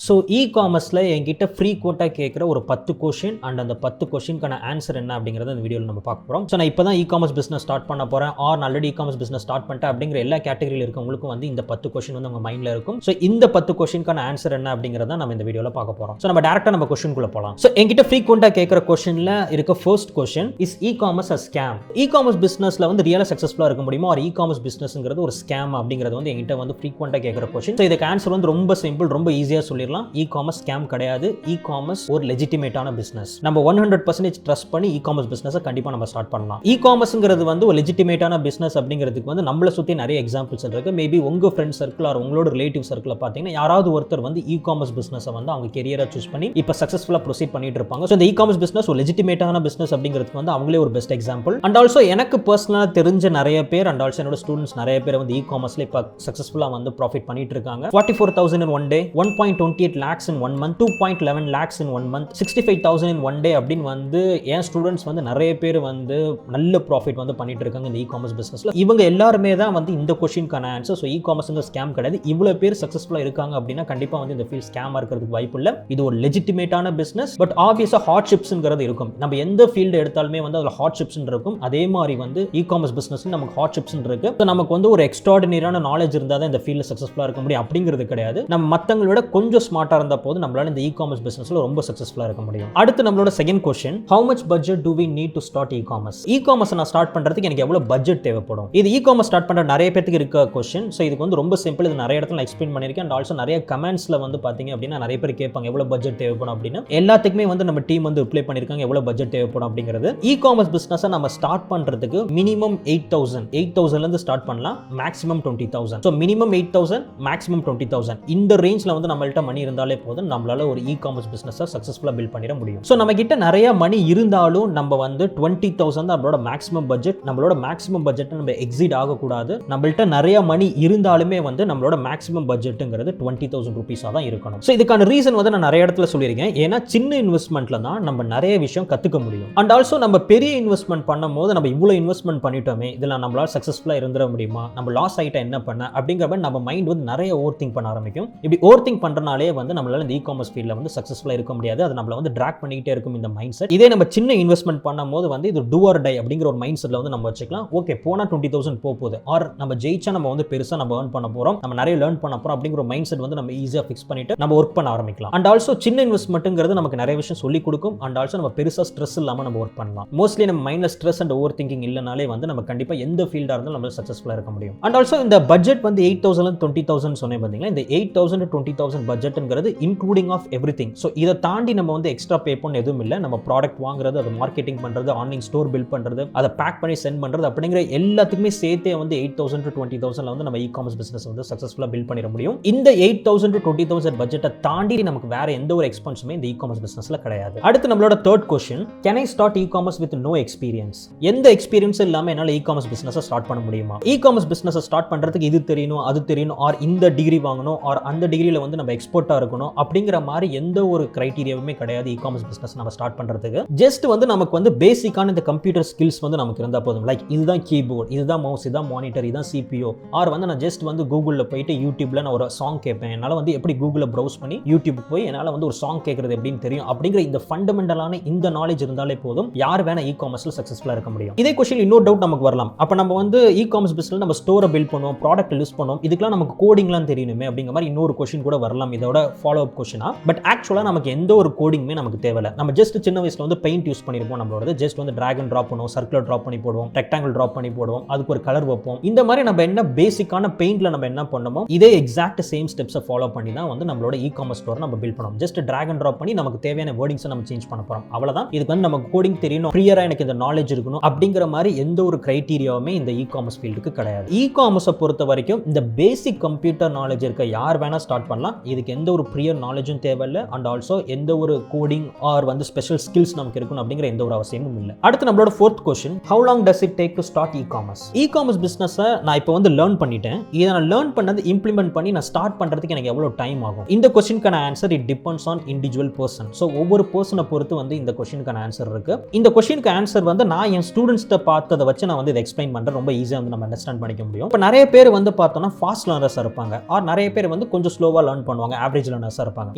So இ-காமர்ஸில் என்கிட்ட ஃப்ரீக்வெண்ட்டாக கேட்குற ஒரு 10 கொஷின் அண்ட் அந்த 10 கொஷினுக்கான ஆன்சர் என்ன அப்படிங்கிறத இந்த வீடியோவில் நம்ம பார்க்க போகிறோம். ஸோ நான் இப்போ தான் இ-காமர்ஸ் பிஸ்னஸ் ஸ்டார்ட் பண்ண போகிறேன் are already e-commerce business start பண்ணிட்டேன் அப்படிங்கிற எல்லா கேட்டகரியில் இருக்கவங்களுக்கும் வந்து இந்த 10 கொஷின் வந்து உங்கள் மைண்டில் இருக்கும். ஸோ இந்த 10 கொஷினுக்கான ஆன்சர் என்ன அப்படிங்கிறத நம்ம இந்த வீடியோவில் பார்க்க போகிறோம். ஸோ நம்ம டேரெக்டாக நம்ம கொஷினுக்குள்ளே போகலாம். ஸோ என்கிட்ட ஃப்ரீக்வெண்ட்டாக கேட்குற கொஷினில் இருக்க first question is e-commerce a scam. E-commerce பிஸ்னஸில் வந்து ரியலாக சக்ஸஸ்ஃபுல்லாக இருக்க முடியுமா ஒரு இ-காமர்ஸ் பிஸ்னஸ்ங்கிறது ஒரு ஸ்கேம் அப்படிங்கிறது வந்து என்கிட்ட வந்து ஃப்ரீக்வெண்ட்டாக கேட்குற கொஷின். ஸோ இதுக்கு ஆன்சர் வந்து ரொம்ப சிம்பிள், ரொம்ப ஈஸியாக சொல்லிடலாம். இ-காமர்ஸ் ஸ்கேம் கிடையாது. இ-காமர்ஸ் ஒரு லெஜிட்டிமேட்டான பிசினஸ். நம்ம 100% ட்ரஸ்ட் பண்ணி இ-காமர்ஸ் பிசினஸை கண்டிப்பா நம்ம ஸ்டார்ட் பண்ணலாம். இ-காமர்ஸ்ங்கிறது வந்து ஒரு லெஜிட்டிமேட்டான பிசினஸ் அப்படிங்கிறதுக்கு வந்து நம்மள சுத்தி நிறைய எக்ஸாம்பிள்ஸ் இருக்கு. மேபி உங்க ஃப்ரெண்ட் சர்க்கிள் ஆர் உங்களோட ரிலேட்டிவ் சர்க்கிள் பாத்தீங்கன்னா யாராவது ஒருத்தர் வந்து இ-காமர்ஸ் பிசினஸை வந்து அவங்க கெரியரா சூஸ் பண்ணி இப்ப சக்சஸ்ஃபுல்லா ப்ரொசீட் பண்ணிட்டு இருப்பாங்க. ஸோ இந்த இ-காமர்ஸ் பிசினஸ் ஒரு லெஜிட்டிமேட்டான பிசினஸ் அப்படிங்கிறதுக்கு வந்து அவங்களே ஒரு பெஸ்ட் எக்ஸாம்பிள். அண்ட் ஆல்சோ எனக்கு பர்சனலா தெரிஞ்ச நிறைய பேர் அண்ட் ஆல்சோ என்னோட ஸ்டூடெண்ட்ஸ் நிறைய பேர் வந்து இ-காமர்ஸ்ல இப்ப சக்சஸ்ஃபுல்லா வந்து ப்ராஃபிட் பண்ணிட்டு இருக்காங்க. 44,000 in one day, 1.28 lakhs in 1 month, 2.11 lakhs in 1 month, 65,000 in 1 day அப்படின்னு வந்து என் ஸ்டூடெண்ட்ஸ் வந்து நிறைய பேர் வந்து நல்ல ப்ராஃபிட் வந்து பண்ணிட்டு இருக்காங்க இந்த இ-காமர்ஸ் பிசினஸ்ல. இவங்க எல்லாருமே தான் வந்து இந்த கொஸ்டினுக்கான ஆன்சர். ஸோ இ-காமர்ஸ்ங்க ஸ்கேம் கிடையாது. இவ்வளவு பேர் சக்சஸ்ஃபுல்லா இருக்காங்க அப்படின்னா கண்டிப்பா வந்து இந்த ஃபீல்ட் ஸ்கேமா இருக்கிறதுக்கு வாய்ப்பு இல்லை. இது ஒரு லெஜிட்டிமேட்டான பிசினஸ். பட் ஆப்வியஸா ஹார்ட்ஷிப்ஸ்ங்கிறது இருக்கும். நம்ம எந்த ஃபீல்டு எடுத்தாலுமே வந்து அதுல ஹார்ட்ஷிப்ஸ் இருக்கும். அதே மாதிரி வந்து இ-காமர்ஸ் பிசினஸ் நமக்கு ஹார்ட்ஷிப்ஸ் இருக்கு. ஸோ நமக்கு வந்து ஒரு எக்ஸ்ட்ராடினரியான நாலேஜ் இருந்தால் தான் இந்த ஃபீல்ட்ல சக்சஸ்ஃபுல்லா இருக்க முடியும் அப்படிங்கிறது கிடையாது. நம்ம மற்றவங்களோட கொஞ்சம் ஸ்மார்ட்டா இருந்த போது நம்மளால இந்த இ-காமர்ஸ் பிசினஸ்ல ரொம்ப சக்சஸ்ஃபுல்லா இருக்க முடியும். அடுத்து நம்மளோட second question, how much budget do we need to start e-commerce? e-commerce நான் ஸ்டார்ட் பண்றதுக்கு எனக்கு எவ்வளவு பட்ஜெட் தேவைப்படும்? இது e-commerce ஸ்டார்ட் பண்ற நிறைய பேருக்கு இருக்க क्वेश्चन. சோ இதுக்கு வந்து ரொம்ப சிம்பிள். இது நிறைய இடத்துல எக்ஸ்பிளைன் பண்ணிருக்கேன். அண்ட் ஆல்சோ நிறைய கமெண்ட்ஸ்ல வந்து பாத்தீங்க அப்படினா நிறைய பேர் கேட்பாங்க எவ்வளவு பட்ஜெட் தேவைப்படும் அப்படினு. எல்லாத்துக்குமே வந்து நம்ம டீம் வந்து ரிப்ளை பண்ணிருக்காங்க எவ்வளவு பட்ஜெட் தேவைப்படும் அப்படிங்கிறது. e-commerce பிசினஸ் நம்ம ஸ்டார்ட் பண்றதுக்கு மினிமம் 8,000 ல இருந்து ஸ்டார்ட் பண்ணலாம். மேக்ஸிமம் 20,000. So minimum 8,000, maximum 20,000. இந்த ரேஞ்ச்ல வந்து நம்மள்ட்ட மணி இருந்தாலே போதும் நம்மளால ஒரு இ-காமர்ஸ் பிசினஸ் சக்சஸ்ஃபுல்லா பில்ட் பண்ணிட முடியும். சோ நம்ம கிட்ட நிறைய மணி இருந்தாலும் நம்ம வந்து 20,000 தான் நம்மளோட மேக்ஸிமம் பட்ஜெட். நம்மளோட மேக்ஸிமம் பட்ஜெட் நம்ம எக்ஸீட் ஆகக்கூடாது. நம்மள்ட்ட நிறைய மணி இருந்தாலுமே வந்து நம்மளோட மேக்ஸிமம் பட்ஜெட்டுங்கிறது 20,000 ரூபீஸா தான் இருக்கணும். சோ இதுக்கான ரீசன் வந்து நான் நிறைய இடத்துல சொல்லியிருக்கேன். ஏன்னா சின்ன இன்வெஸ்ட்மெண்ட்ல தான் நம்ம நிறைய விஷயம் கத்துக்க முடியும். அண்ட் ஆல்சோ நம்ம பெரிய இன்வெஸ்ட்மெண்ட் பண்ணும்போது நம்ம இவ்வளவு இன்வெஸ்ட்மெண்ட் பண்ணிட்டோமே இதுல நம்மளால சக்சஸ்ஃபுல்லா இருந்துட முடியுமா, நம்ம லாஸ் ஆயிட்டா என்ன பண்ண அப்படிங்கிற மாதிரி நம்ம மைண்ட் வந்து நிறைய ஓவர் திங்க் பண்ண ஆரம்பிக்கும். இப்படி ஓவர் திங்க் பண்றனாலே வந்து நம்மளால இந்த இ-காமர்ஸ் ஃபீல்ட்ல வந்து சக்சஸ்ஃபுல்லா இருக்க முடியாது. அது நம்மள வந்து டிராக் பண்ணிக்கிட்டே இருக்கும் இந்த மைண்ட் செட். இதே நம்ம சின்ன இன்வெஸ்ட்மெண்ட் பண்ணும்போது வந்து இது டூ ஆர் டை அப்படிங்கிற ஒரு மைண்ட் செட்ல வந்து நம்ம வச்சுக்கலாம். ஓகே போனா 20,000 போகுது ஆர் நம்ம ஜெயிச்சா நம்ம வந்து பெருசா நம்ம earn பண்ண போறோம், நம்ம நிறைய லேர்ன் பண்ண போறோம் அப்படிங்கிற ஒரு மைண்ட் செட் வந்து நம்ம ஈஸியா ஃபிக்ஸ் பண்ணிட்டு நம்ம ஒர்க் பண்ண ஆரம்பிக்கலாம். அண்ட் ஆல்சோ சின்ன இன்வெஸ்ட்மெண்ட்ங்கிறது நமக்கு நிறைய விஷயம் சொல்லி கொடுக்கும். அண்ட் ஆல்சோ நம்ம பெருசா ஸ்ட்ரெஸ் இல்லாம நம்ம ஒர்க் பண்ணலாம். மோஸ்ட்லி நம்ம மைண்ட்ல ஸ்ட்ரெஸ் அண்ட் ஓவர் திங்கிங் இல்லனாலே வந்து நம்ம கண்டிப்பா எந்த ஃபீல்டா இருந்தாலும் நம்ம சக்சஸ்ஃபுல்லா இருக்க முடியும். அண்ட் ஆல்சோ இந்த பட்ஜெட் வந்து 8,000 ல 20,000 சொன்னேன் பாத்தீங்களா. இந்த 8,000 to 20,000 பட்ஜெட்ங்கிறது இன்க்ளூடிங் ஆஃப் எவ்ரிதிங். சோ இத தாண்டி நம்ம வந்து எக்ஸ்ட்ரா பே பண்ண எதுவும் இல்ல. நம்ம ப்ராடக்ட் வாங்குறது, அது மார்க்கெட்டிங் பண்றது, ஆன்லைன் ஸ்டோர் பில்ட் பண்றது, அதை பேக் பண்ணி சென்ட் பண்றது அப்படிங்கிற எல்லாத்துக்குமே சேர்த்தே வந்து 8,000 to 20,000 ல வந்து நம்ம இ-காமர்ஸ் பிசினஸ் வந்து சக்சஸ்ஃபுல்லா பில்ட் பண்ணிட முடியும். இந்த 8,000 to 20,000 பட்ஜெட்டை தாண்டி நமக்கு வேற எந்த ஒரு எக்ஸ்பென்ஸுமே இந்த இ-காமர்ஸ் பிசினஸ்ல கிடையாது. அடுத்து நம்மளோட third question, can I start e-commerce with no experience? எந்த எக்ஸ்பீரியன்ஸ் இல்லாம என்னால இ-காமர்ஸ் பிசினஸ் ஸ்டார்ட் பண்ண முடியுமா? இ-காமர்ஸ் பிசினஸ் ஸ்டார்ட் பண்றதுக்கு இது தெரியணும், அது தெரியணும், ஆர் இந்த டிகிரி வாங்கணும், ஆர் அந்த டிகிரியில வந்து நம்ம எக்ஸ்பர்ட்டா இருக்கணும் அப்படிங்கிற மாதிரி எந்த ஒரு கிரைட்டீரியாவுமே கிடையாது இ-காமர்ஸ் பிசினஸ் நம்ம ஸ்டார்ட் பண்றதுக்கு. ஜஸ்ட் வந்து நமக்கு வந்து பேசிக்கான இந்த கம்ப்யூட்டர் ஸ்கில்ஸ் வந்து நமக்கு இருந்தா போதும். லைக் இதுதான் கீபோர்ட், இதுதான் மவுஸ், இதுதான் மானிட்டர், இதுதான் சிபிஓ. ஆர் வந்து நான் ஜஸ்ட் வந்து கூகுள்ல போயிட்டு யூடியூப்ல நான் ஒரு சாங் கேட்பேன், என்னால வந்து எப்படி கூகுள்ல ப்ரௌஸ் பண்ணி யூடியூப் போய் என்னால வந்து ஒரு சாங் கேட்கறது எப்படின்னு தெரியும் அப்படிங்கிற இந்த ஃபண்டமெண்டலான இந்த நாலேஜ் இருந்தாலே போதும் யார் வேணா இ-காமர்ஸ்ல சக்சஸ்ஃபுல்லா இருக்க முடியும். இதே क्वेश्चन இன்னொரு டவுட் நமக்கு வரலாம். அப்ப நம்ம வந்து இ-காமர்ஸ் பிசினஸ்ல நம்ம ஸ்டோரை பில்ட் பண்ணுவோம், ப்ராடக்ட் லிஸ்ட் பண்ணுவோம், இதுக்கெல்லாம் நமக்கு கோடிங்லாம் தெரியணுமே அப்படிங்கிற மாதிரி இன்னொரு क्वेश्चन கூட வரலாம் இதோட ஃபாலோ அப் क्वेश्चना. பட் ஆக்சுவலா நமக்கு எந்த ஒரு கோடிங்குமே நமக்கு தேவையில்லை. நம்ம ஜஸ்ட் சின்ன வயசுல வந்து பெயிண்ட் யூஸ் பண்ணிருப்போம். நம்மளோட ஜஸ்ட் வந்து டிராக் அண்ட் டிராப் பண்ணுவோம், சர்க்குலர் டிராப் பண்ணி போடுவோம், ரெக்டாங்கிள் டிராப் பண்ணி போடுவோம், அதுக்கு ஒரு கலர் வைப்போம். இந்த மாதிரி நம்ம என்ன பேசிக்கான பெயிண்ட்ல நம்ம என்ன பண்ணுமோ இதே எக்ஸாக்ட் சேம் ஸ்டெப்ஸை ஃபாலோ பண்ணி தான் வந்து நம்மளோட இ-காமர்ஸ் ஸ்டோரை நம்ம பில்ட் பண்ணுவோம். ஜஸ்ட் டிராக் அண்ட் டிராப் பண்ணி நமக்கு தேவையான வேர்டிங்ஸை நம்ம சேஞ்ச் பண்ண போறோம். அவ்வளவுதான். இதுக்கு வந்து நமக்கு கோடிங் தெரியணும், கிளியரா எனக்கு இந்த நாலேஜ் இருக்கணும் அப்படிங்கிற மாதிரி எந்த ஒரு கிரைட்டீரியாவுமே இந்த இ-காமர்ஸ் ஃபீல்டுக்கு கிடையாது. இ-காமர்ஸை பொறுத்த வரைக்கும் இந்த பேசிக் கம்ப்யூட்டர் நாலேஜ் இருக்க யார் வேணா ஸ்டார்ட் பண்ணலாம். இதுக்கு எந்த ஒரு ப்ரியர் நாலேஜும் தேவையில்லை. அண்ட் ஆல்சோ எந்த ஒரு கோடிங் ஆர் வந்து ஸ்பெஷல் ஸ்கில்ஸ் நமக்கு இருக்கணும் அப்படிங்கிற எந்த ஒரு அவசியமும் இல்லை. அடுத்து நம்மளோட fourth question, how long does it take to start e-commerce? E-commerce பிசினஸை நான் இப்போ வந்து லேர்ன் பண்ணிட்டேன். இதை நான் லேர்ன் பண்ணது இம்ப்ளிமெண்ட் பண்ணி நான் ஸ்டார்ட் பண்றதுக்கு எனக்கு எவ்வளவு டைம் ஆகும்? இந்த क्वेश्चनக்கான answer it depends on individual person. So ஒவ்வொரு பர்சனை பொறுத்து வந்து இந்த क्वेश्चनக்கான ஆன்சர் இருக்கு. இந்த क्वेश्चनக்கு ஆன்சர் வந்து நான் என் ஸ்டூடெண்ட்ஸ்ட்ட பார்த்ததை வச்சு நான் வந்து இதை எக்ஸ்பிளைன் பண்றேன். ரொம்ப ஈஸியாக வந்து நம்ம அண்டர்ஸ்டாண்ட் பண்ணிக்க முடியும். இப்போ நிறைய பேர் வந்து பார்த்தோம்னா ஃபாஸ்ட் லேர்னர்ஸ் இருப்பாங்க, ஆர் நிறைய பேர் வந்து கொஞ்சம் ஸ்லோவா லேர்ன் பண்ணுவாங்க, ஆவரேஜ் லேர்னர்ஸாக இருப்பாங்க.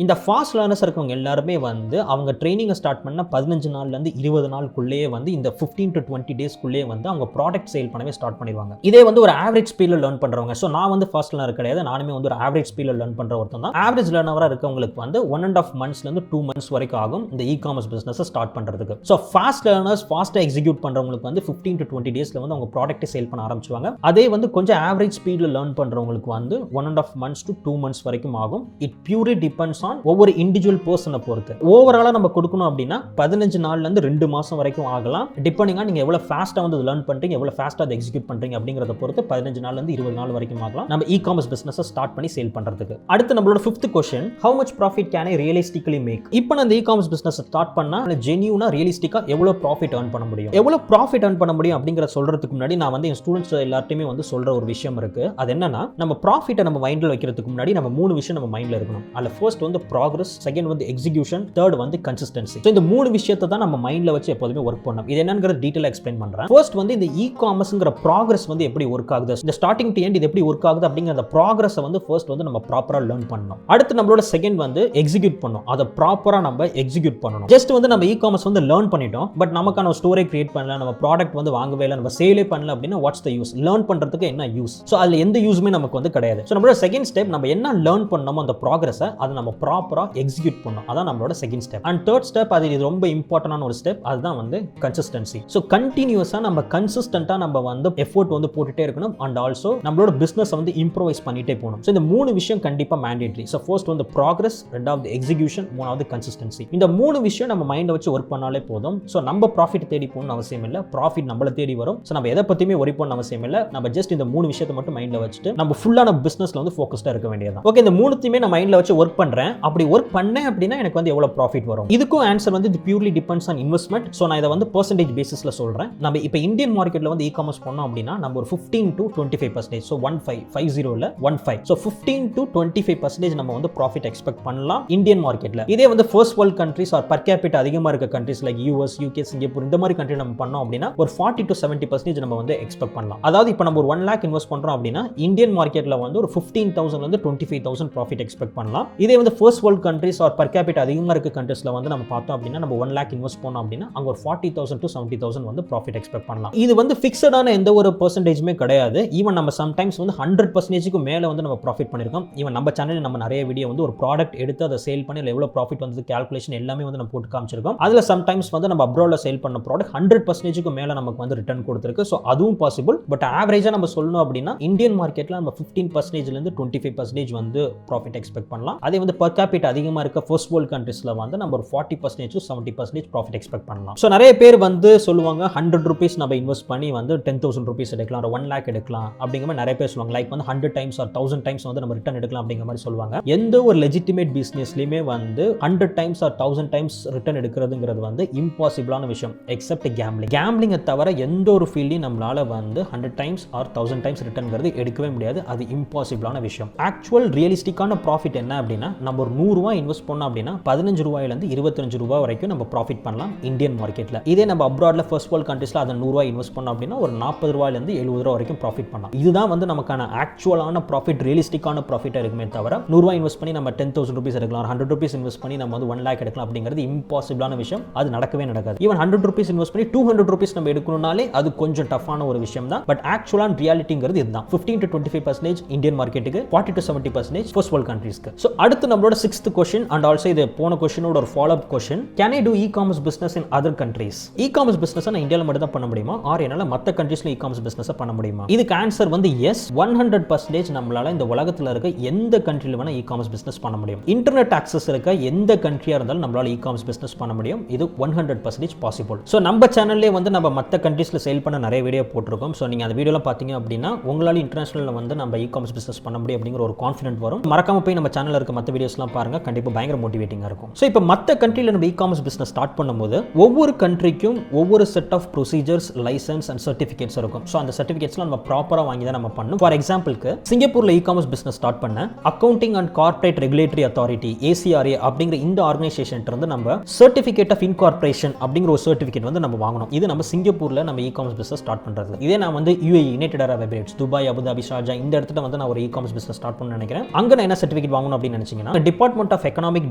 இந்த ஃபாஸ்ட் லேர்னர்ஸ் இருக்கவங்க எல்லாருமே வந்து அவங்க ட்ரைனிங்கை ஸ்டார்ட் பண்ண 15 நாள்லேருந்து 20 நாளுக்குள்ளேயே வந்து இந்த 15 to 20 டேஸ்க்குள்ளேயே வந்து அவங்க ப்ராடக்ட் சேல் பண்ணவே ஸ்டார்ட் பண்ணிடுவாங்க. இதே வந்து ஒரு ஆவரேஜ் ஸ்பீடில் லேர்ன் பண்ணுறவங்க, ஸோ நான் வந்து ஃபாஸ்ட் லேர்னர் கிடையாது, நானுமே வந்து ஒரு ஆவரேஜ் ஸ்பீடில் லேர்ன் பண்ணுற ஒருத்தன் தான். ஆவரேஜ் லேர்னராக இருக்கவங்களுக்கு வந்து 1.5 monthsலேருந்து 2 months வரைக்கும் ஆகும் இந்த இ-காமர்ஸ் பிஸ்னஸை ஸ்டார்ட் பண்ணுறதுக்கு. ஸோ ஃபாஸ்ட் லேர்னர்ஸ் ஃபாஸ்ட்டாக எக்ஸிக்யூட் பண்ணுறவங்களுக்கு வந்து 15 to 20 டேஸில் வந்து அவங்க ப்ராடக்ட்டை சேல் பண்ண ஆரம்பிச்சுவாங்க. அதே வந்து கொஞ்சம் ஆவரேஜ் ஸ்பீடில் லேர்ன் பண்ணுறவங்களுக்கு வந்து 1.5 months to 2 months வரைக்கும் ஆகும். இட் பியூர்லி டிபெண்ட்ஸ் ஆன் ஒவ்வொரு இண்டிவிஜுவல் பர்சனை பொறுத்து. ஓவராலாக நம்ம கொடுக்கணும் அப்படின்னா 15 நாள்லேருந்து 2 மாதம் வரைக்கும் ஆகலாம். டிபெண்டிங் ஆன் நீங்கள் எவ்வளோ ஃபாஸ்ட்டாக வந்து லேர்ன் பண்ணுறீங்க, எவ்வளோ ஃபாஸ்ட்டாக அதை எக்ஸிக்யூட் பண்ணுறீங்க அப்படிங்கிறத பொறுத்து 15 நாள்லேருந்து 20 நாள் வரைக்கும் ஆகலாம் நம்ம இ-காமர்ஸ் பிஸ்னஸை ஸ்டார்ட் பண்ணி சேல் பண்ணுறதுக்கு. அடுத்து நம்மளோட 5th question, how much profit can I realistically make? இப்போ நான் இந்த இ-காமர்ஸ் பிஸ்னஸ் ஸ்டார்ட் பண்ணால் ஜென்யூனா ரியலிஸ்டிக்காக எவ்வளோ ப்ராஃபிட் ஏர்ன் பண்ண முடியும், எவ்வளோ ப்ராஃபிட் ஏர்ன் பண்ண முடியும் அப்படிங்கிற சொல்றதுக்கு முன்னாடி நான் வந்து என் ஸ்டூடெண்ட்ஸ் எல்லாத்தையுமே வந்து சொல்ற ஒரு விஷயம் இருக்கு. அது என்னன்னா, நம்ம ப்ராஃபிட்டை நம்ம மைண்டில் வைக்கிறதுக்கு முன்னாடி நம்ம 3 விஷயம் நம்ம மைண்டில் இருக்கணும். அதில் ஃபர்ஸ்ட் வந்து ப்ராக்ரஸ், செகண்ட் வந்து எக்ஸிகியூஷன், தேர்ட் வந்து கன்சிஸ்டன்சி. ஸோ இந்த 3 விஷயத்தை தான் நம்ம மைண்டில் வச்சு எப்போதுமே ஒர்க் பண்ணணும். இது என்னங்கிறது டீட்டெயிலாக எக்ஸ்பிளைன் பண்ணுறேன். ஃபர்ஸ்ட் வந்து இந்த இ-காமர்ஸ்ங்கிற ப்ராக்ரஸ் வந்து எப்படி ஒர்க் ஆகுது, இந்த ஸ்டார்டிங் டு எண்ட் இது எப்படி ஒர்க் ஆகுது அப்படிங்கிற அந்த ப்ராக்ரஸை வந்து ஃபர்ஸ்ட் வந்து நம்ம ப்ராப்பராக லேர்ன் பண்ணணும். அடுத்து நம்மளோட செகண்ட் வந்து எக்ஸிக்யூட் பண்ணணும். அதை ப்ராப்பராக நம்ம எக்ஸிக்யூட் பண்ணணும். ஜஸ்ட் வந்து நம்ம இ-காமர்ஸ் வந்து லேர்ன் பண்ணிட்டோம், பட் நமக்கான ஸ்டோரை கிரியேட் பண்ணல, நம்ம ப்ராடக்ட் வந்து வாங்கவே இல்லை, நம்ம சேலே பண்ணல அப்படின்னா வாட்ஸ் த யூஸ்? லேர்ன் பண்ணுறதுக்கு என்ன யூஸ்? ஸோ அதில் எந்த யூஸுமே நமக்கு வந்து கிடையாது. ஸோ நம்மளோட செகண்ட் ஸ்டெப், நம்ம என்ன லேர்ன் பண்ணோமோ அந்த ப்ராக்ரஸை அதை நம்ம ப்ராப்பராக எக்ஸிக்யூட் பண்ணணும். அதான் நம்மளோட second step. And third step, அது இது ரொம்ப இம்பார்ட்டன்டான ஒரு ஸ்டெப், அதுதான் வந்து கன்சிஸ்டன்சி. ஸோ கண்டினியூஸாக நம்ம கன்சிஸ்டன்ட்டாக நம்ம வந்து எஃபோர்ட் வந்து போட்டுட்டே இருக்கணும். அண்ட் ஆல்சோ நம்மளோட பிஸ்னஸ் வந்து இம்ப்ரோவைஸ் பண்ணிட்டே போகணும். ஸோ இந்த 3 விஷயம் கண்டிப்பாக மேண்டேட்ரி. ஸோ ஃபர்ஸ்ட் வந்து ப்ராக்ரஸ், ரெண்டாவது எக்ஸிக்யூஷன், மூணாவது கன்சிஸ்டன்சி. இந்த 3 விஷயம் நம்ம மைண்டை வச்சு ஒர்க் பண்ணாலே போதும். ஸோ நம்ம ப்ராஃபிட் தேடி போகணும்னு அவசியம் இல்லை, ப்ராஃபிட் நம்மளை தேடி வரும். ஸோ நம்ம எதை பற்றியுமே ஒரி பண்ண அவசியம் இல்லை. நம்ம ஜஸ்ட் இந்த 3 விஷயத்தை மட்டும் மைண்டில் வச்சுட்டு நம்ம ஃபுல்லான பிஸ்னஸ்ல வந்து ஃபோக்கஸ்டாக இருக்க வேண்டியதான். ஓகே, இந்த 3த்தையுமே நான் மைண்டில் வச்சு ஒர்க் பண்ணுறேன். அப்படி ஒர்க் பண்ணேன் அப்படின்னா எனக்கு வந்து எவ்வளோ ப்ராஃபிட் வரும்? இதுக்கும் ஆன்சர் வந்து இது purely depends on investment. So நான் இதை வந்து பெர்சன்டேஜ் பேசிஸில் சொல்கிறேன். நம்ம இப்போ இந்தியன் மார்க்கெட்டில் வந்து இ-காமர்ஸ் பண்ணோம் அப்படின்னா நம்ம ஒரு 15 to 25%, ஸோ 15 ஸோ 15 to 25% நம்ம வந்து ப்ராஃபிட் எக்ஸ்பெக்ட் பண்ணலாம் இந்தியன் மார்க்கெட்டில். இதே வந்து first world countries R per capita அதிகமாக இருக்க countries like US, UK, Singapore இந்த மாதிரி கண்ட்ரி நம்ம பண்ணோம் அப்படின்னா ஒரு 40 to 70% நம்ம வந்து எக்ஸ்பெக்ட் பண்ணலாம். அதாவது இப்போ நம்ம ஒரு 1 lakh இன்வெஸ்ட் பண்றோம் அப்படின்னா இந்தியன் மார்க்கெட்ல வந்து ஒரு 15,000 வந்து 25,000 ப்ராஃபிட் எக்ஸ்பெக்ட் பண்ணலாம். இதே வந்து first world countries R per capita அதிகமாக இருக்க கண்ட்ரிஸ்ல வந்து நம்ம பார்த்தோம் அப்படின்னா நம்ம 1 lakh இன்வெஸ்ட் பண்ணோம் அப்படின்னா அங்க ஒரு 40,000 to 70,000 வந்து ப்ராஃபிட் எக்ஸ்பெக்ட் பண்ணலாம். இது வந்து ஃபிக்ஸடான எந்த ஒரு பெர்சன்டேஜுமே கிடையாது. ஈவன் நம்ம சம்டைம்ஸ் வந்து 100%க்கு மேல வந்து நம்ம ப்ராஃபிட் பண்ணிருக்கோம். ஈவன் நம்ம சேனல்ல நம்ம நிறைய வீடியோ வந்து ஒரு ப்ராடக்ட் எடுத்து அதை சேல் பண்ணி எவ்வளவு ப்ராஃபிட் வந்து கால்குலேஷன் எல்லாமே வந்து நம்ம போட்டு காமிச்சிருக்கோம். அதுல சம்டைம்ஸ் வந்து நம்ம அப்ராட்ல சேல் பண்ண ப்ராடக்ட் 100%க்கு மேல நமக்கு வந்து ரிட்டர்ன் கொடுத்திருக்கு. ஸோ அதுவும் பாசிபிள். பட் ஆவரேஜா நம்ம சொல்லணும் அப்படின்னா இந்தியன் மார்க்கெட்ல நம்ம 15% இருந்து 25% வந்து ப்ராஃபிட் எக்ஸ்பெக்ட் பண்ணலாம். அதே வந்து பர் கேபிட்டா அதிகமா இருக்க ஃபர்ஸ்ட் வேர்ல்ட் கண்ட்ரீஸ்ல வந்து நம்ம ஒரு 40% to 70% ப்ராஃபிட் எக்ஸ்பெக்ட் பண்ணலாம். ஸோ நிறைய பேர் வந்து சொல்லுவாங்க 100 rupees நம்ம இன்வெஸ்ட் பண்ணி வந்து 10,000 rupees எடுக்கலாம், 1 lakh எடுக்கலாம் அப்படிங்கிற மாதிரி நிறைய பேர் சொல்லுவாங்க. லைக் வந்து 100 times or 1000 times வந்து நம்ம ரிட்டர்ன் எடுக்கலாம் அப்படிங்கிற மாதிரி சொல்லுவாங்க. எந்த ஒரு லெஜிட்டிமேட் பிசினஸ்லயுமே வந்து 100 times or 1000 times ரிட்டர்ன் எடுக்கிறதுங்கிறது வந்து இம்பாசிபிளான விஷயம் எக்ஸப்ட் கேம்பிளிங். கேம்பிளிங்கை தவிர எந்த ஒரு ஃபீல்டையும் நம்மளால வந்து 100 times or 1000 times ரிட்டர்ன்ங்கிறது எடுக்கவே முடியாது. அது இம்பாசிபிளான விஷயம். ஆக்சுவல் ரியலிஸ்டிக்கான ப்ராஃபிட் என்ன அப்படின்னா நம்ம ஒரு 100 ரூபாய் இன்வெஸ்ட் பண்ணோம் அப்படின்னா 15 ரூபாயிலிருந்து 25 ரூபாய் வரைக்கும் நம்ம ப்ராஃபிட் பண்ணலாம் இந்தியன் மார்க்கெட்ல. இதே நம்ம அப்ராட்ல ஃபர்ஸ்ட் வேர்ல்ட் கண்ட்ரீஸ்ல அதை 100 ரூபாய் இன்வெஸ்ட் பண்ணோம் அப்படின்னா ஒரு 40 ரூபாயிலிருந்து 70 ரூபாய் வரைக்கும் ப்ராஃபிட் பண்ணலாம். இதுதான் வந்து நமக்கான ஆக்சுவலான ப்ராஃபிட், ரியலிஸ்டிக்கான ப்ராஃபிட்டா இருக்குமே தவிர 100 ரூபாய் இன்வெஸ்ட் பண்ணி நம்ம 10,000 rupees எடுக்கலாம், 100 rupees இன்வெஸ்ட் பண்ணி நம்ம வந்து 1 lakh எடுக்கலாம் அப்படிங்கிறது இம்பாசிபிளான விஷயம். அது நடக்கவே நடக்காது. ஈவன் 100 rupees இன்வெஸ்ட் பண்ணி 200 rupees நம்ம எடுக்கணும்னாலே அது கொஞ்சம் டஃப்பான ஒரு விஷயம் தான். பட் ஆக்சுவலான ரியாலிட்டிங்கிறது இதுதான். 15 to 25% இந்தியன் மார்க்கெட்டுக்கு, 40 to 70% ஃபர்ஸ்ட் வேர்ல்ட் கண்ட்ரீஸ்க்கு. ஸோ அடுத்து நம்மளோட 6th கொஸ்டின் அண்ட் ஆல்சோ இது போன கொஸ்டினோட ஒரு follow up question. Can I do e-commerce business in other countries? E-commerce business நான் இந்தியாவில் மட்டும் தான் பண்ண முடியுமா, ஆர் என்னால மற்ற கண்ட்ரீஸ்ல இ-காமர்ஸ் பிசினஸ் பண்ண முடியுமா? இதுக்கு ஆன்சர் வந்து எஸ். 100% நம்மளால இந்த உலகத்தில் இருக்க எந்த கண்ட்ரில வேணா இ-காமர்ஸ் பிசினஸ் பண்ண முடியும். இன்டர்நெட் ஆக்சஸ் இருக்க எந்த கண்ட்ரியா இருந்தாலும் நம்மளால இ-காமர்ஸ் பிசினஸ் பண்ண முடியும். இது 100% பாசிபிள். ஸோ நம்ம சேனல்லே வந்து நம்ம மற்ற கண்ட்ரீஸ்ல சேல் பண்ண நிறைய வீடியோ போட்டிருக்கோம். ஸோ நீங்க அந்த வீடியோலாம் பார்த்தீங்க அப்படின்னா உங்களால இன்டர்நேஷனல்ல வந்து நம்ம இ-காமர்ஸ் பிசினஸ் பண்ண முடியும் அப்படிங்கிற ஒரு கான்ஃபிடென்ட் வரும். மறக்காம போய் நம்ம சேனல்ல இருக்க மற்ற வீடியோஸ்லாம் பாருங்க, கண்டிப்பா பயங்கர மோட்டிவேட்டிங்கா இருக்கும். ஸோ இப்போ மற்ற கண்ட்ரில நம்ம இ-காமர்ஸ் பிசினஸ் ஸ்டார்ட் பண்ணும்போது ஒவ்வொரு கண்ட்ரிக்கும் ஒவ்வொரு set of procedures, licence and certificates இருக்கும். ஸோ அந்த சர்டிஃபிகேட்ஸ்லாம் நம்ம ப்ராப்பரா வாங்கி தான் நம்ம பண்ணணும். ஃபார் எக்ஸாம்பிளுக்கு சிங்கப்பூர்ல இ-காமர்ஸ் பிசினஸ் ஸ்டார்ட் பண்ண accounting and corporate regulatory authority ACRA அப்படிங்கிற இந்த ஆர்கனைசேஷன் இருந்து நம்ம சர்டிஃபிகேட் ஆஃப் இன்கார்பரேஷன் அப்படிங்கிற ஒரு சர்டிஃபிகேட் வந்து நம்ம வாங்கணும். இது நம்ம சிங்கப்பூர்ல நம்ம இ-காமர்ஸ் பிசினஸ் ஸ்டார்ட் பண்றது. இதே நான் வந்து UAE, United Arab Emirates, Dubai, Abu Dhabi, Sharjah இந்த இடத்துல வந்து நான் ஒரு இ-காமர்ஸ் பிசினஸ் ஸ்டார்ட் பண்ண நினைக்கிறேன். அங்க நான் என்ன சர்டிஃபிகேட் வாங்கணும் அப்படின்னு நினைச்சீங்கன்னா டிபார்ட்மெண்ட் ஆஃப் எக்கனாமிக்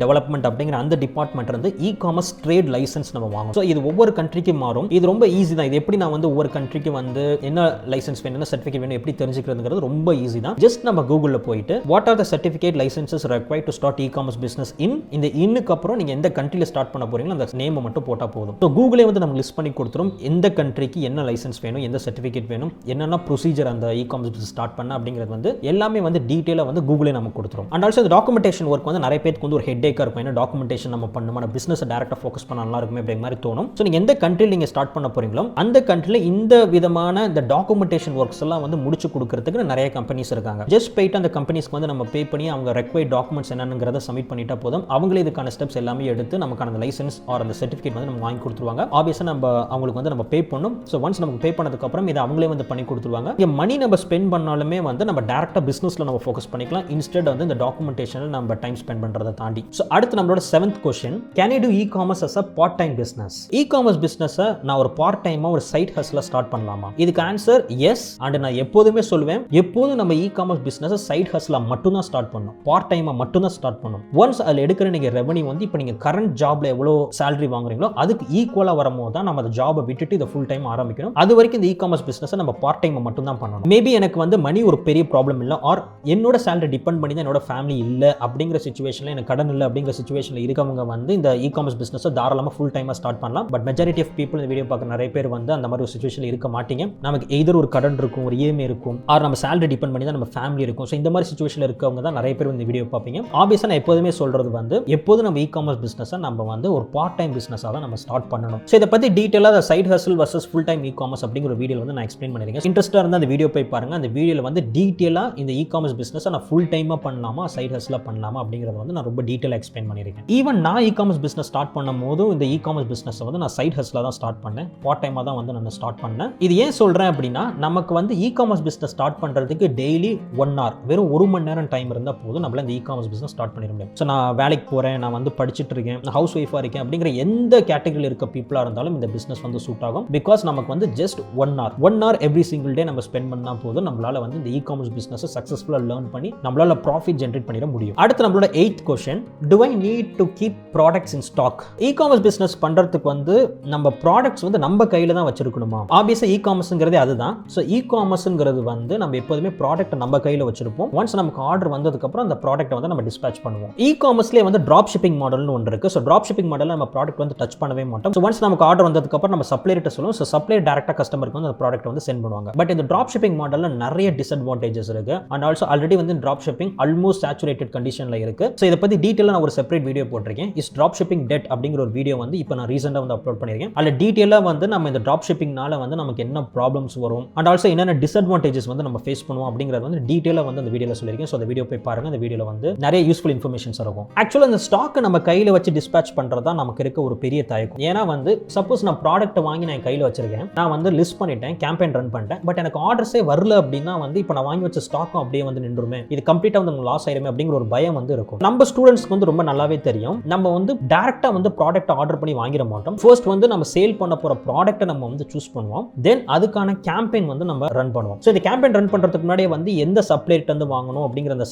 டெவலப்மெண்ட் அப்படிங்கிற அந்த டிபார்ட்மெண்ட் இருந்து இ-காமர்ஸ் ட்ரேட் லைசன்ஸ் நம்ம வாங்கணும். ஸோ இது ஒவ்வொரு கண்ட்ரிக்கு மாறும். இது ரொம்ப ஈஸி தான். இது எப்படி நான் வந்து ஒவ்வொரு கண்ட்ரிக்கு வந்து என்ன லைசன்ஸ் வேணும், என்ன சர்டிஃபிகேட் வேணும் எப்படி தெரிஞ்சுக்கிறதுங்கிறது ரொம்ப ஈஸி தான். ஜஸ்ட் நம்ம கூகுள்ல போயிட்டு what are the certificate licences required to start e-commerce business இன், இந்த இன்னுக்கு அப்புறம் நீங்க எந்த கண்ட்ரில ஸ்டார்ட் பண்ண போறீங்களோ அந்த நேம் மட்டும் போட்டா போதும். ஸோ கூகுளே வந்து நமக்கு லிஸ்ட் பண்ணி கொடுத்துரும் எந்த கண்ட்ரிக்கு என்ன லைசன்ஸ் வேணும், எந்த சர்டிஃபிகேட் வேணும், என்னென்ன ப்ரொசீஜர் அந்த இ-காமர்ஸ் பிசினஸ் ஸ்டார்ட் பண்ண அப்படிங்கிறது வந்து எல்லாமே வந்து டீடைலா வந்து கூகுளே நமக்கு கொடுத்துரும். அண்ட் ஆல்சோ இந்த டாக்குமெண்டேஷன் ஒர்க் வந்து நிறைய பேருக்கு வந்து ஒரு ஹெட்டேக்கா இருக்கும். ஏன்னா டாக்குமெண்டேஷன் நம்ம பண்ணணும், பிசினஸ் டைரக்டா ஃபோக்கஸ் பண்ண நல்லா இருக்குமே அப்படிங்கிற மாதிரி தோணும். ஸோ நீங்க எந்த கண்ட்ரியில் நீங்க ஸ்டார்ட் பண்ண போறீங்களோ அந்த கண்ட்ரில இந்த விதமான இந்த டாக்குமெண்டேஷன் ஒர்க்ஸ் எல்லாம் வந்து முடிச்சு கொடுக்கறதுக்கு நிறைய கம்பெனிஸ் இருக்காங்க. ஜஸ்ட் போயிட்டு அந்த கம்பெனிஸ்க்கு வந்து நம்ம பே பண்ணி அவங்க ரெக்வைர்ட் டாக்குமெண்ட்ஸ் என்னங்கிறத சப்மிட் பண்ணிட்டா போதும். அவங்களே இதுக்கான ஸ்டெப்ஸ் எல்லாமே எடுத்து நமக்கான லைசன்ஸ் ஆர் அந்த சர்டிஃபிகேட் வந்து நம்ம வாங்கி கொடுத்துருவாங்க. ஆப்வியஸா நம்ம அவங்களுக்கு வந்து நம்ம பே பண்ணணும். ஸோ ஒன்ஸ் நமக்கு பே பண்ணதுக்கு அப்புறம் இதை அவங்களே வந்து பண்ணி கொடுத்துருவாங்க. இங்க மணி நம்ம ஸ்பெண்ட் பண்ணாலுமே வந்து நம்ம டைரக்டா பிசினஸ்ல நம்ம ஃபோக்கஸ் பண்ணிக்கலாம். இன்ஸ்டெட் வந்து இந்த டாக்குமெண்டேஷனில் நம்ம டைம் ஸ்பெண்ட் பண்றதை தாண்டி. ஸோ அடுத்து நம்மளோட 7th question, can you do e-commerce as a part time business? E-commerce பிசினஸை நான் ஒரு பார்ட் டைமா ஒரு சைட் ஹஸ்ல ஸ்டார்ட் பண்ணலாமா? இதுக்கு ஆன்சர் எஸ். அண்ட் நான் எப்போதுமே சொல்லுவேன், எப்போதும் நம்ம இ-காமர்ஸ் பிசினஸ் சைட் ஹஸ்ல மட்டும் தான் ஸ்டார்ட் பண்ணணும், பார்ட் டைமா மட்டும் தான் ஸ்டார்ட் பண்ணணும். ஒன்ஸ் அதில் எடுக்கிற நீங்க ரெவன்யூ வந்து இப்போ நீங்க கரண்ட் ஜாப்ல எவ்வளோ சேலரி வாங்குறீங்களோ அதுக்கு ஈக்குவலா வரும்போது தான் நம்ம அந்த ஜாபை விட்டுட்டு இதை ஃபுல் டைம் ஆரம்பிக்கணும். அது வரைக்கும் இந்த இ-காமர்ஸ் பிசினஸ் நம்ம பார்ட் டைம் மட்டும் தான் பண்ணணும். மேபி எனக்கு வந்து மணி ஒரு பெரிய ப்ராப்ளம் இல்லை, ஆர் என்னோட சேலரி டிபெண்ட் பண்ணி தான் என்னோட ஃபேமிலி இல்லை அப்படிங்கிற சிச்சுவேஷன்ல, எனக்கு கடன் இல்லை அப்படிங்கிற சிச்சுவேஷன்ல இருக்கவங்க வந்து இந்த இ-காமர்ஸ் பிசினஸ் தாராளமாக ஃபுல் டைமா ஸ்டார்ட் பண்ணலாம். பட் மெஜாரிட்டி ஆஃப் பீப்புள் இந்த வீடியோ பார்க்குற நிறைய பேர் வந்து அந்த மாதிரி ஒரு சிச்சுவேஷன்ல இருக்க மாட்டீங்க. நமக்கு எய்தர் ஒரு கடன் இருக்கும், ஒரு இஎம்ஐ இருக்கும், ஆர் நம்ம சேலரி டிபெண்ட் பண்ணி தான் நம்ம ஃபேமிலி இருக்கும். ஸோ இந்த மாதிரி சிச்சுவேஷன்ல இருக்கவங்க தான் நிறைய பேர் இந்த வீடியோ பார்ப்பீங்க. ஆப்வியஸா நான் எப்போதுமே சொல்றது வந்து எப்போதும் நம்ம இ-காமர்ஸ் பிசினஸை நம்ம வந்து ஒரு பார்ட் டைம் பிசினஸாக தான் நம்ம ஸ்டார்ட் பண்ணணும். ஸோ இதை பத்தி டீட்டெயிலாக side hustle versus full time e-commerce அப்படிங்கிற வீடியோ வந்து நான் எக்ஸ்பிளைன் பண்ணிருக்கேன். இன்ட்ரெஸ்ட்டாக இருந்தால் அந்த வீடியோ போய் பாருங்க. அந்த வீடியோவில் வந்து டீட்டெயிலாக இந்த இ-காமர்ஸ் பிசினஸை நான் ஃபுல் டைமாக பண்ணலாமா சைட் ஹஸ்ல பண்ணலாமா அப்படிங்கிறத வந்து நான் ரொம்ப டீட்டெயிலாக எக்ஸ்பிளைன் பண்ணியிருக்கேன். ஈவன் நான் இ-காமர்ஸ் பிசினஸ் ஸ்டார்ட் பண்ணும் போதும் இந்த இ-காமர்ஸ் பிசினஸை வந்து நான் சைட் ஹஸ்ல தான் ஸ்டார்ட் பண்ணேன், பார்ட் டைமாக தான் வந்து நான் ஸ்டார்ட் பண்ணேன். இது ஏன் சொல்றேன் அப்படின்னா, நமக்கு வந்து இ-காமர்ஸ் பிசினஸ் ஸ்டார்ட் பண்றதுக்கு டெய்லி 1 hour, வெறும் 1 மணி நேரம் டைம் இருந்தால் போதும் நம்மளால இந்த இ-காமர்ஸ் பிசினஸ் ஸ்டார்ட் பண்ணிட முடியும். ஸோ நான் வேலைக்கு போறேன், நான் வந்து படிச்சுட்டு இருக்கேன், நான் ஹவுஸ் ஒய்ஃபாக இருக்கேன் அப்படிங்கிற எந்த கேட்டகரியில் இருக்க பீப்புளாக இருந்தாலும் இந்த பிசினஸ் வந்து சூட் ஆகும். பிகாஸ் நமக்கு வந்து just 1 hour every single day நம்ம ஸ்பெண்ட் பண்ணா போதும், நம்மளால வந்து இந்த இ-காமர்ஸ் பிசினஸ் சக்சஸ்ஃபுல்லாக லேர்ன் பண்ணி நம்மளால ப்ராஃபிட் ஜென்ரேட் பண்ணிட முடியும். அடுத்து நம்மளோட 8th question, do I need to keep products in stock? E-commerce business பண்றதுக்கு வந்து நம்ம ப்ராடக்ட்ஸ் வந்து நம்ம கையில தான் வச்சிருக்கணுமா? ஆப்வியஸா இ-காமர்ஸ்ங்கிறதே அதுதான். ஸோ இ-காமர்ஸ்ங்கிறது வந்து நம்ம எப்போதுமே ப்ராடக்ட் நம்ம கையில வச்சிருப்போம். ஒன்ஸ் நமக்கு ஆர்டர் வந்ததுக்கு அப்புறம் அந்த ப்ராடக்ட் வந்து நம்ம டிஸ்பேச் பண்ணுவோம். இ-காமர்ஸ்லேயே வந்து டிராப் ஷிப்பிங் மாடல்னு ஒன்று இருக்கு. ஸோ டிராப் ஷிப்பிங் மாடல் நம்ம ப்ராடக்ட் வந்து டச் பண்ணவே மாட்டோம். ஸோ ஒன்ஸ் நமக்கு ஆர்டர் வந்ததுக்கு அப்புறம் நம்ம சப்ளையர்ட்ட சொல்லுவோம். ஸோ சப்ளையர் டேரக்டா கஸ்டமருக்கு வந்து அந்த ப்ராடக்ட் வந்து சென்ட் பண்ணுவாங்க. பட் இந்த டிராப் ஷிப்பிங் மாடல்ல நிறைய டிஸ்அட்வான்டேஜஸ் இருக்கு. அண்ட் ஆல்சோ ஆல்ரெடி வந்து டிராப் ஷிப்பிங் ஆல்மோஸ்ட் சேச்சுரேட்டட் கண்டிஷன்ல இருக்கு. ஸோ இதை பத்தி டீட்டெயிலாக நான் ஒரு செப்பரேட் வீடியோ போட்டிருக்கேன். இஸ் டிராப் ஷிப்பிங் டெட் அப்படிங்கிற ஒரு வீடியோ வந்து இப்போ நான் ரீசெண்டாக வந்து அப்லோட் பண்ணியிருக்கேன். அதில் டீட்டெயிலாக வந்து நம்ம இந்த டிராப் ஷிப்பிங்னால வந்து நமக்கு என்ன ப்ராப்ளம்ஸ் வரும், அண்ட் ஆல்சோ என்னென்ன டிஸ்அட்வான்டேஜஸ் வந்து நம்ம ஃபேஸ் பண்ணுவோம் அப்படிங்கிறது வந்து டீட்டெயிலாக வந்து அந்த வீடியோவில் சொல்லியிருக்கேன். ஸோ அந்த வீடியோ போய் பாருங்க. அந்த வீடியோவில் வந்து நிறைய யூஸ்ஃபுல் இன்ஃபர்மேஷன்ஸ் இருக்கும். ஆக்சுவலாக அந்த ஸ்டாக்கை நம்ம கையில் வச்சு டிஸ்பேச் பண்ணுறது தான் நமக்கு இருக்க ஒரு பெரிய தயக்கம். ஏன்னா வந்து சப்போஸ் நான் ப்ராடக்ட்டை வாங்கி நான் கையில் வச்சிருக்கேன், நான் வந்து லிஸ்ட் பண்ணிட்டேன், கேம்பெயின் ரன் பண்ணிட்டேன், பட் எனக்கு ஆர்டர்ஸே வரல அப்படின்னா வந்து இப்போ நான் வாங்கி வச்ச ஸ்டாக்கும் அப்படியே வந்து நின்றுமே, இது கம்ப்ளீட்டாக வந்து லாஸ் ஆயிருமே அப்படிங்கிற ஒரு பயம் வந்து இருக்கும். நம்ம ஸ்டூடெண்ட்ஸ்க்கு வந்து ரொம்ப நல்லாவே தெரியும், நம்ம வந்து டேரக்டா வந்து ப்ராடக்ட் ஆர்டர் பண்ணி வாங்கிட மாட்டோம். ஃபர்ஸ்ட் வந்து நம்ம சேல் பண்ண போற ப்ராடக்ட்டை நம்ம வந்து சூஸ் பண்ணுவோம். தென் அதுக்கான கேம்பெயின் வந்து நம்ம ரன் பண்ணுவோம். ஸோ இந்த கேம்பெயின் ரன் பண்றதுக்கு முன்னாடியே வந்து எந்த சப்ளையர்ட்ட வந்து வாங்கணும் அப்படிங்கிற அந்த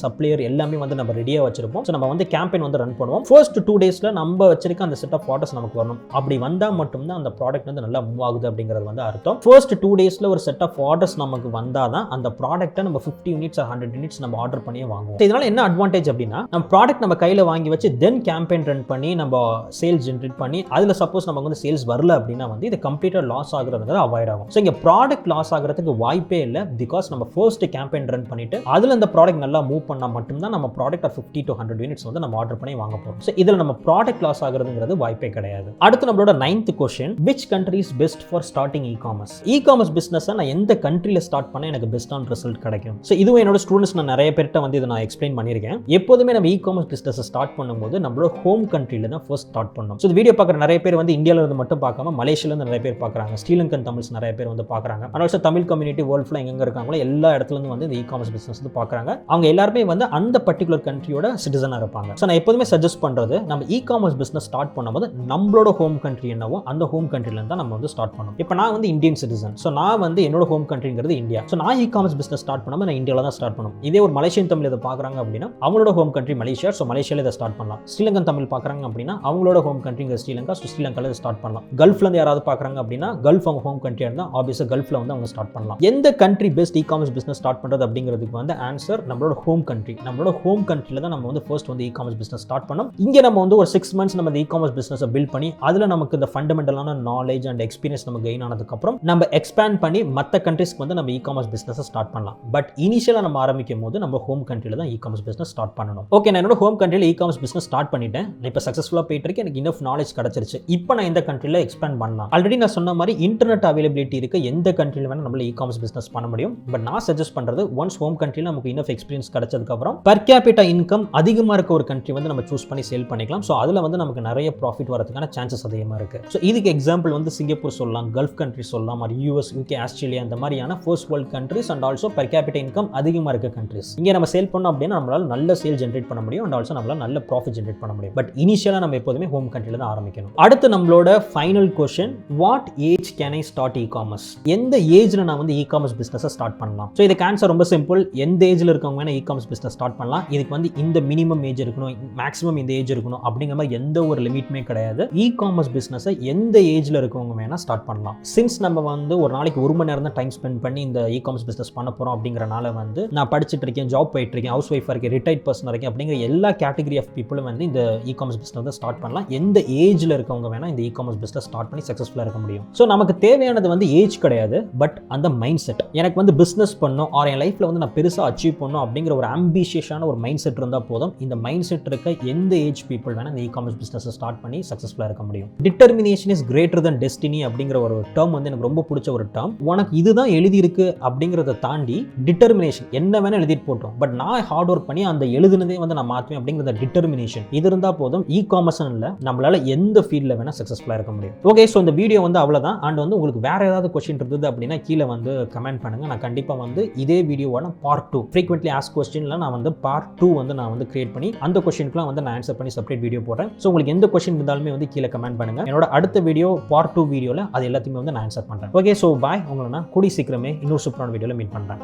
சப்ளையர் எல்லாமே வந்து நம்ம ரெடியா வச்சிருப்போம். ஸோ நம்ம வந்து கேம்பெயின் வந்து ரன் பண்ணுவோம். ஃபர்ஸ்ட் 2 daysல நம்ம வச்சிருக்க அந்த செட் ஆஃப் ஆர்டர்ஸ் நமக்கு வரணும். அப்படி வந்தா மட்டும்தான் அந்த ப்ராடக்ட் வந்து நல்லா மூவ் ஆகுது அப்படிங்கிறது வந்து அர்த்தம். ஃபர்ஸ்ட் 2 daysல ஒரு செட் ஆஃப் ஆர்டர்ஸ் நமக்கு வந்தாதான் அந்த ப்ராடக்ட்டை நம்ம 50 units or 100 units நம்ம ஆர்டர் பண்ணியே வாங்குவோம். இதனால என்ன அட்வான்டேஜ் அப்படின்னா, நம்ம ப்ராடக்ட் நம்ம கையில வாங்கி வச்சு தென் கேம்பெயின் ரன் பண்ணி நம்ம சேல்ஸ் ஜென்ரேட் பண்ணி அதுல சப்போஸ் நமக்கு வந்து சேல்ஸ் வரல அப்படின்னா வந்து இது கம்ப்ளீட்டா லாஸ் ஆகுறதுங்கிறது அவாய்ட் ஆகும். ஸோ இங்க ப்ராடக்ட் லாஸ் ஆகிறதுக்கு வாய்ப்பே இல்லை. பிகாஸ் நம்ம ஃபர்ஸ்ட் கேம்பெயின் ரன் பண்ணிட்டு அதுல அந்த ப்ராடக்ட் நல்லா மூவ் பண்ணா மட்டும்தான் நம்ம ப்ராடக்ட் 50 to 100 units வந்து நம்ம ஆர்டர் பண்ணி வாங்க போறோம். ஸோ இதுல நம்ம ப்ராடக்ட் லாஸ் ஆகுறதுங்கிறது வாய்ப்பே கிடையாது. அடுத்து நம்மளோட 9th question, which country is best for starting e-commerce? e-commerce business நான் எந்த கண்ட்ரில ஸ்டார்ட் பண்ண எனக்கு பெஸ்டான ரிசல்ட் கிடைக்கும்? ஸோ இதுவும் என்னோட ஸ்டூடெண்ட்ஸ் நான் நிறைய பேர்ட்ட வந்து இதை நான் எக்ஸ்பிளைன் பண்ணியிருக்கேன். எப்போதுமே நம்ம இ-காமர்ஸ் பிசினஸ் ஸ்டார்ட் பண்ணும்போது நம்மளோட ஹோம் கண்ட்ரில தான் ஃபர்ஸ்ட் ஸ்டார்ட் பண்ணணும். ஸோ இந்த வீடியோ பார்க்குற நிறைய பேர் வந்து இந்தியாவில இருந்து மட்டும் பார்க்காம மலேசியால இருந்து நிறைய பேர் பார்க்குறாங்க, ஸ்ரீலங்கன் தமிழ்ஸ் நிறைய பேர் வந்து பார்க்குறாங்க. And also Tamil community world ஃபுல்லாக எங்க இருக்காங்களோ எல்லா இடத்துல இருந்து வந்து இந்த இ-காமர்ஸ் பிசினஸ் வந்து பார்க்குறாங்க. அவங்க எல்லாருமே வந்து அந்த பர்டிகுலர் கண்ட்ரியோட சிட்டிசனாக இருப்பாங்க. ஸோ நான் எப்போதுமே சஜஸ்ட் பண்றது, நம்ம இ-காமர்ஸ் பிசினஸ் ஸ்டார்ட் பண்ணும்போது நம்மளோட ஹோம் கண்ட்ரி என்னவோ அந்த ஹோம் கண்ட்ரில இருந்து தான் நம்ம வந்து ஸ்டார்ட் பண்ணணும். இப்போ நான் வந்து இந்தியன் சிட்டிசன். ஸோ நான் வந்து என்னோட ஹோம் கண்ட்ரிங்கிறது இந்தியா. ஸோ நான் இ-காமர்ஸ் பிசினஸ் ஸ்டார்ட் பண்ணாமல் நான் இந்தியாவில் தான் ஸ்டார்ட் பண்ணணும். இதே ஒரு மலேசியன் தமிழ் இதை பார்க்குறாங்க அப்படின்னா அப்படின்னா அவங்களோட ஹோம் கண்ட்ரி மலேசியா, ஸோ மலேசியாவில் இதை ஸ்டார்ட் பண்ணலாம். ஸ்ரீலங்கன் தமிழ் பார்க்குறாங்க அப்படின்னா அவங்களோட ஹோம் கண்ட்ரிங்க ஸ்ரீலங்கா, ஸோ ஸ்ரீலங்காவில் இதை ஸ்டார்ட் பண்ணலாம். கல்ஃப்லேருந்து யாராவது பார்க்குறாங்க அப்படின்னா கல்ஃப் அவங்க ஹோம் கண்ட்ரியாக இருந்தால் ஆப்வியஸாக கல்ஃபில் வந்து அவங்க ஸ்டார்ட் பண்ணலாம். எந்த country best e-commerce business start பண்ணுறது அப்படிங்கிறதுக்கு வந்து ஆன்சர் நம்மளோட ஹோம் கண்ட்ரி. நம்மளோட ஹோம் கண்ட்ரியில் தான் நம்ம வந்து ஃபர்ஸ்ட் வந்து இ-காமர்ஸ் பிஸ்னஸ் ஸ்டார்ட் பண்ணோம். இங்கே நம்ம வந்து ஒரு 6 months நம்ம இ-காமர்ஸ் பிஸ்னஸை பில்ட் பண்ணி அதில் நமக்கு இந்த ஃபண்டமெண்டலான நாலேஜ் அண்ட் எக்ஸ்பீரியன்ஸ் நம்ம கெயின் ஆனதுக்கப்புறம் நம்ம எக்ஸ்பேண்ட் பண்ணி மற்ற கண்ட்ரிஸ்க்கு வந்து நம்ம இ-காமர்ஸ் பிஸ்னஸை ஸ்டார்ட் பண்ணலாம். பட் இனிஷியலாக நம்ம ஆரம்பிக்கும் போது நம்ம ஹோம் கண்ட்ரியில் தான் இ-காமர்ஸ் பிஸ்னஸ் ஸ்டார்ட் பண்ணணும். ஓகே, நான் என்னோட ஹோம் கண்ட்ரியில் இ-காமர்ஸ் பிஸ்னஸ் ஸ்டார்ட் பண்ணிட்டேன். இப்போ சக்ஸஸ்ஃபுல்லாக போயிட்டு இருக்கு. எனக்கு இனஃப் நாலேஜ் கிடச்சிருச்சு. இப்போ நான் எந்த கண்ட்ரியில் எக்ஸ்பேண்ட் பண்ணலாம்? ஆல்ரெடி நான் சொன்ன மாதிரி இன்டர்நெட் அவைலபிலிட்டி இருக்க எந்த கண்ட்ரியில் வேணால் நம்மள இ-காமர்ஸ் பிஸ்னஸ் பண்ண முடியும். பட் நான் சஜஸ்ட் பண்ணுறது ஒன்ஸ் ஹோம் கண்ட்ரியில் நமக்கு இனஃப் எக்ஸ்பீரியன்ஸ் கிடைச்சதுக்கப்புறம் பர் கேபிட்டா இன்கம் அதிகமாக இருக்க ஒரு கண்ட்ரி வந்து நம்ம சூஸ் பண்ணி சேல் பண்ணிக்கலாம். ஸோ அதில் வந்து நமக்கு நிறைய ப்ராஃபிட் வரதுக்கான சான்சஸ் அதிகமாக இருக்குது. ஸோ இதுக்கு எக்ஸாம்பிள் வந்து சிங்கப்பூர் சொல்லலாம், கல்ஃப் கண்ட்ரி சொல்லலாம், மாதிரி யூஎஸ், யூகே, ஆஸ்திரேலியா அந்த மாதிரியான first world countries and also per capita income அதிகமாக இருக்க கண்ட்ரிஸ். இங்கே நம்ம சேல் பண்ணோம் அப்படின்னா நம்மளால நல்ல சேல் ஜென்ரேட் பண்ண முடியும் அண்ட் ஆல்சோ நம்மளால நல்ல ப்ராஃபிட் ஜென்ரேட் பண்ண முடியும். பட் இனிஷியலாக நம்ம எப்போதுமே ஹோம் கண்ட்ரியில் தான் ஆரம்பிக்கணும். அடுத்து நம்மளோட final question, what age can I start e-commerce? எந்த ஏஜ்ல நான் வந்து இ-காமர்ஸ் பிஸ்னஸை ஸ்டார்ட் பண்ணலாம்? ஸோ இதுக்கு ஆன்சர் ரொம்ப சிம்பிள். எந்த ஏஜ்ல இருக்கவங்க வேணா இ-காமர்ஸ் பிஸ்னஸ் ஸ்டார்ட் பண்ணலாம். இதுக்கு வந்து இந்த மினிமம் ஏஜ் இருக்கணும், மேக்ஸிமம் இந்த ஏஜ் இருக்கணும் அப்படிங்கிற மாதிரி எந்த ஒரு லிமிட்டுமே கிடையாது. இ-காமர்ஸ் பிஸ்னஸை எந்த ஏஜ்ல இருக்கவங்க வேணா ஸ்டார்ட் பண்ணலாம். சின்ஸ் நம்ம வந்து ஒரு நாளைக்கு 1 மணி நேரம் தான் டைம் ஸ்பெண்ட் பண்ணி இந்த இ-காமர்ஸ் பிஸ்னஸ் பண்ண போறோம் அப்படிங்கறனால வந்து நான் படிச்சுட்டு இருக்கேன், ஜாப் போயிட்டு இருக்கேன், ஹவுஸ் ஒய்ஃபா இருக்கேன், ரிட்டையர்ட் பர்சன் இருக்கேன் அப்படிங்கிற எல்லா கேட்டகரி ஆஃப் பீப்புளும் வந்து இந்த இ-காமர்ஸ் பிஸ்னஸ் ஸ்டார்ட் பண்ணலாம். எந்த ஏஜ்ல இருக்கவங்க வேணா இந்த இ-காமர்ஸ் பிஸ்னஸ் ஸ்டார்ட் பண்ணி சக்ஸஸ்ஃபுல்லாக இருக்க முடியும். ஸோ நமக்கு தேவையானது வந்து ஏஜ் கிடையாது, பட் அந்த மைண்ட் செட். எனக்கு வந்து பிஸ்னஸ் பண்ணணும் ஆர் என் லைஃப்ல வந்து நான் பெருசாக அச்சீவ் பண்ணணும் அப்படிங்கிற ஒரு ஆம்பிஷியஸான ஒரு மைண்ட் செட் இருந்தால் போதும். இந்த மைண்ட் செட் இருக்க எந்த ஏஜ் பீப்புள் வேணா இந்த இ-காமர்ஸ் பிஸ்னஸ் ஸ்டார்ட் பண்ணி சக்ஸஸ்ஃபுல்லாக இருக்க முடியும். Determination is greater than destiny அப்படிங்கிற ஒரு டேர்ம் வந்து எனக்கு ரொம்ப பிடிச்ச ஒரு டேர்ம். உனக்கு இதுதான் எழுதி இருக்கு அப்படிங்கிறத தாண்டி டிட்டர்மினேஷன் என்ன வேணா எழுதிட்டு போட்டோம், பட் நான் ஹார்ட் ஒர்க் பண்ணி அந்த எழுதுனதே வந்து நான் மாற்றுவேன் அப்படிங்கிற டிட்டர்மினேஷன் இது இருந்தால் போதும். இ-காமர்ஸ் இல்லை, நம்மளால எந்த ஃபீல்டில் வேணா சக்ஸஸ்ஃபுல்லாக இருக்க முடியும். ஓகே, ஸோ இந்த வீடியோ வந்து அவ்வளோதான். அண்ட் வந்து உங்களுக்கு வேற ஏதாவது கொஸ்டின் இருந்தது அப்படின்னா கீழே வந்து கமெண்ட் பண்ணுங்க. நான் கண்டிப்பாக வந்து இதே வீடியோவான பார்ட் 2 ஃப்ரீக்வெண்ட்லி ஆஸ்க் கொஸ்டின்ல நான் வந்து பார்ட் 2 வந்து நான் வந்து கிரியேட் பண்ணி அந்த கொஸ்டின்க்குலாம் வந்து நான் ஆன்சர் பண்ணி செப்பரேட் வீடியோ போடுறேன். ஸோ உங்களுக்கு எந்த கொஸ்டின் இருந்தாலுமே வந்து கீழே கமெண்ட் பண்ணுங்க. என்னோட அடுத்த வீடியோ பார்ட் 2 வீடியோவில் அது எல்லாத்தையுமே வந்து நான் ஆன்சர் பண்ணுறேன். Okay, so bye. உங்களை நான் கூடி சீக்கிரமே இன்னொரு சூப்பரான வீடியோவில் மீட் பண்ணுறேன்.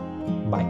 பாய்.